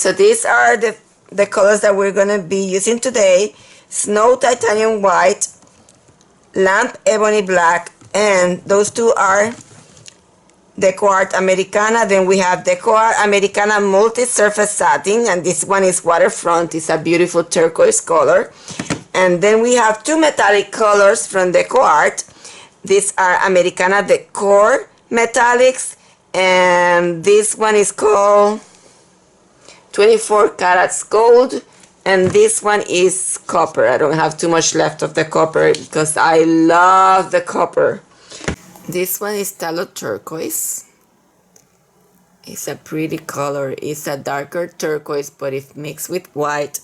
so these are the colors that we're going to be using today. Snow Titanium White, Lamp Ebony Black, and those two are DecoArt Americana. Then we have DecoArt Americana Multi-Surface Satin, and this one is Waterfront. It's a beautiful turquoise color. And then we have two metallic colors from DecoArt. These are Americana Décor Metallics, and this one is called 24 Carats Gold, and this one is copper. I don't have too much left of the copper because I love the copper. This one is Phthalo Turquoise. It's a pretty color. It's a darker turquoise, but if mixed with white,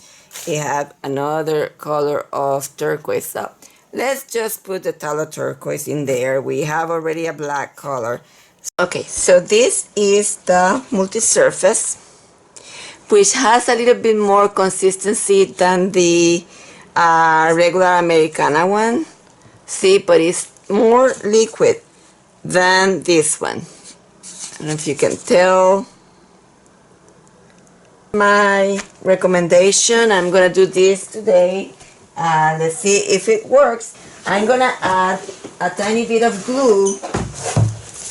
it has another color of turquoise. So let's just put the Phthalo Turquoise in there. We have already a black color. Okay, so this is the multi-surface, which has a little bit more consistency than the regular Americana one. See, but it's more liquid than this one. I don't know if you can tell. My recommendation, I'm gonna do this today. Let's see if it works. I'm gonna add a tiny bit of glue,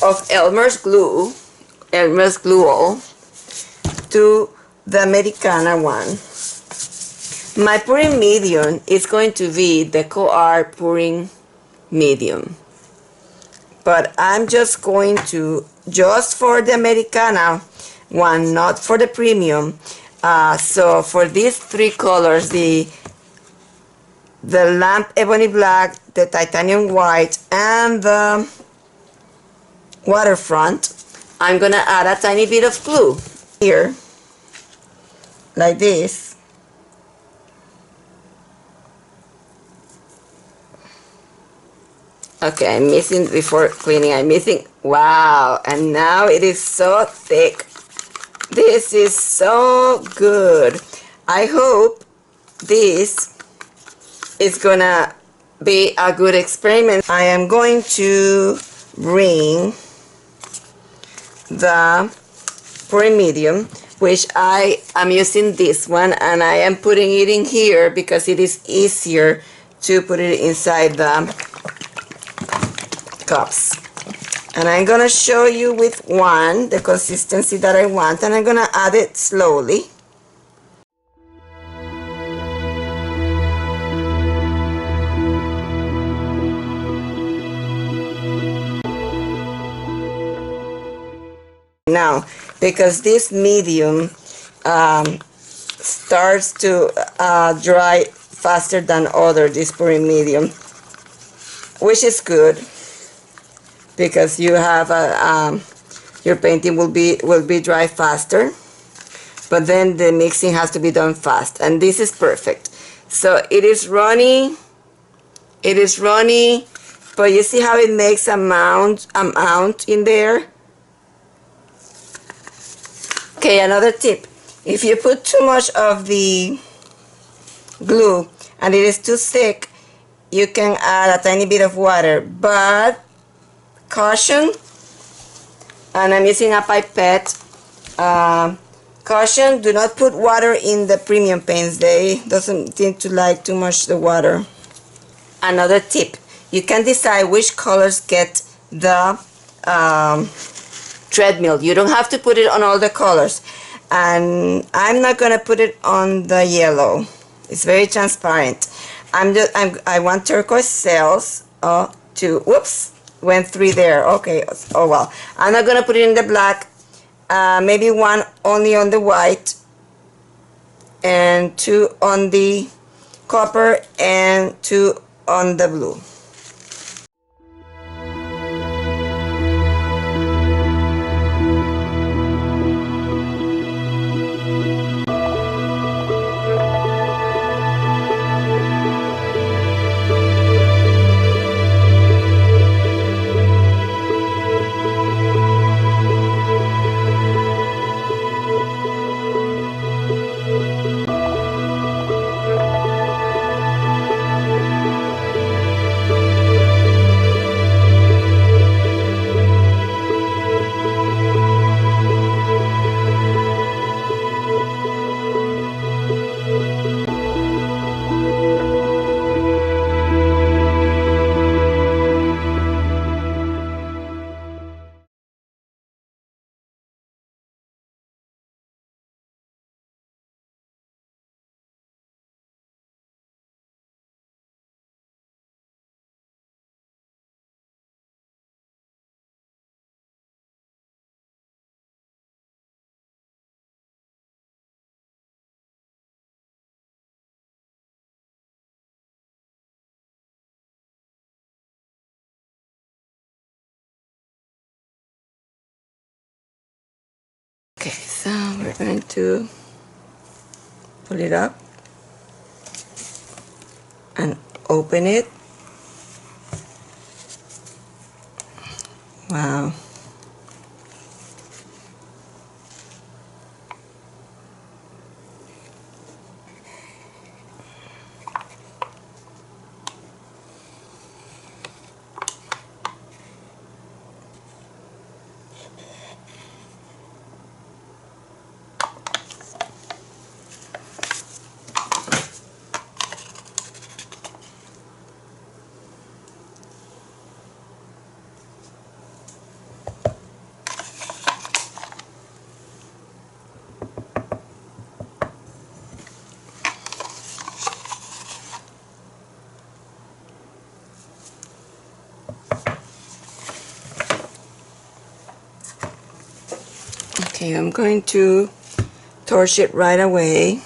of Elmer's glue all, to the Americana one. My pouring medium is going to be DecoArt pouring medium, but I'm just going to, just for the Americana one, not for the premium. So for these three colors, the Lamp Ebony Black, the Titanium White, and the Waterfront, I'm gonna add a tiny bit of glue here, like this. Okay, I'm missing, before cleaning, I'm missing, wow, and now it is so thick. This is so good. I hope this is gonna be a good experiment. I am going to bring the pouring medium, which I am using this one, and I am putting it in here because it is easier to put it inside the cups. And I'm gonna show you with one the consistency that I want, and I'm gonna add it slowly. Now, because this medium starts to dry faster than this pouring medium, which is good, because you have your painting will be dry faster, but then the mixing has to be done fast, and this is perfect. So it is runny, but you see how it makes a mount in there. Okay, another tip: if you put too much of the glue and it is too thick, you can add a tiny bit of water, but caution, and I'm using a pipette. Caution, do not put water in the premium paints. They doesn't seem to like too much the water. Another tip: you can decide which colors get the treadmill. You don't have to put it on all the colors, and I'm not gonna put it on the yellow. It's very transparent. I want turquoise cells. Two. Whoops. Went three there. Okay. Oh well. I'm not gonna put it in the black. Maybe one only on the white, and two on the copper, and two on the blue. we're going to pull it up and open it. Wow. Okay, I'm going to torch it right away.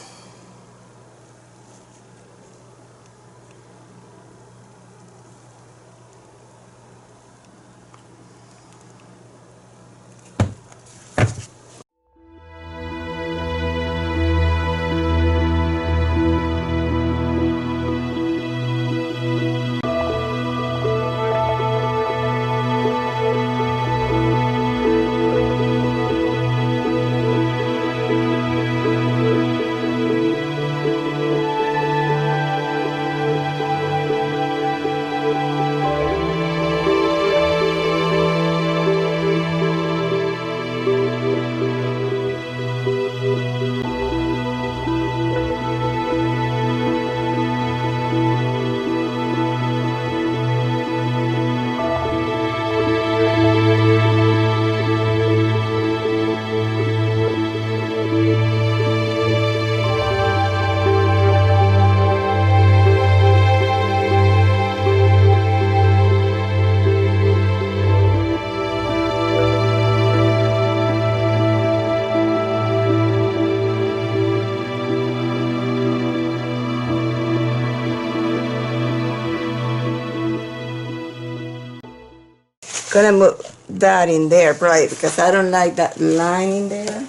Gonna move that in there, right? Because I don't like that line in there.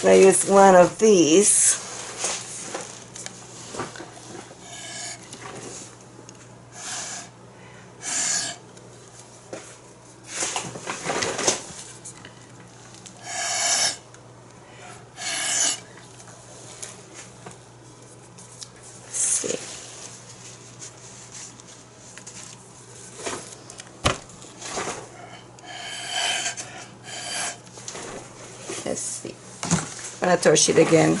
I use one of these. Let's see. I'm gonna torch it again.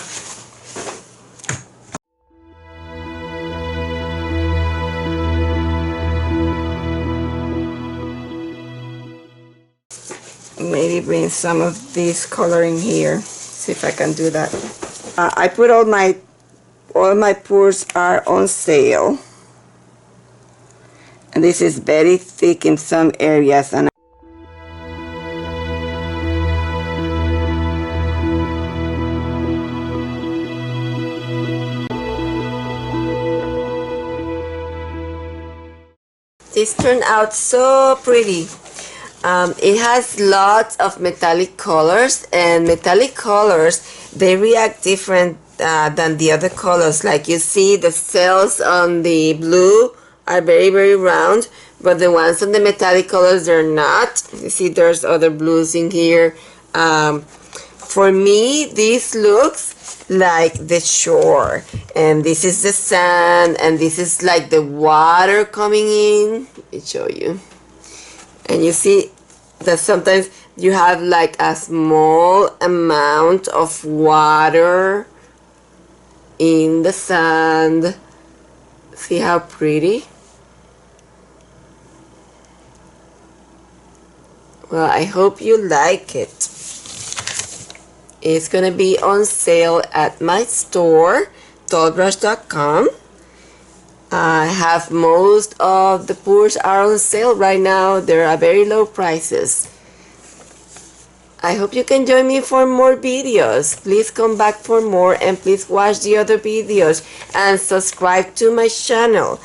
Maybe bring some of this color in here. See if I can do that. I put all my pours are on sale, and this is very thick in some areas, and this turned out so pretty. It has lots of metallic colors, and metallic colors, they react different than the other colors. Like you see, the cells on the blue are very, very round, but the ones on the metallic colors, they're not. You see, there's other blues in here. For me, this looks like the shore, and this is the sand, and this is like the water coming in. Let me show you. And you see that sometimes you have like a small amount of water in the sand. See how pretty? Well, I hope you like it. It's gonna be on sale at my store, tallbrush.com. I have most of the pours are on sale right now. They're at very low prices. I hope you can join me for more videos. Please come back for more, and please watch the other videos and subscribe to my channel.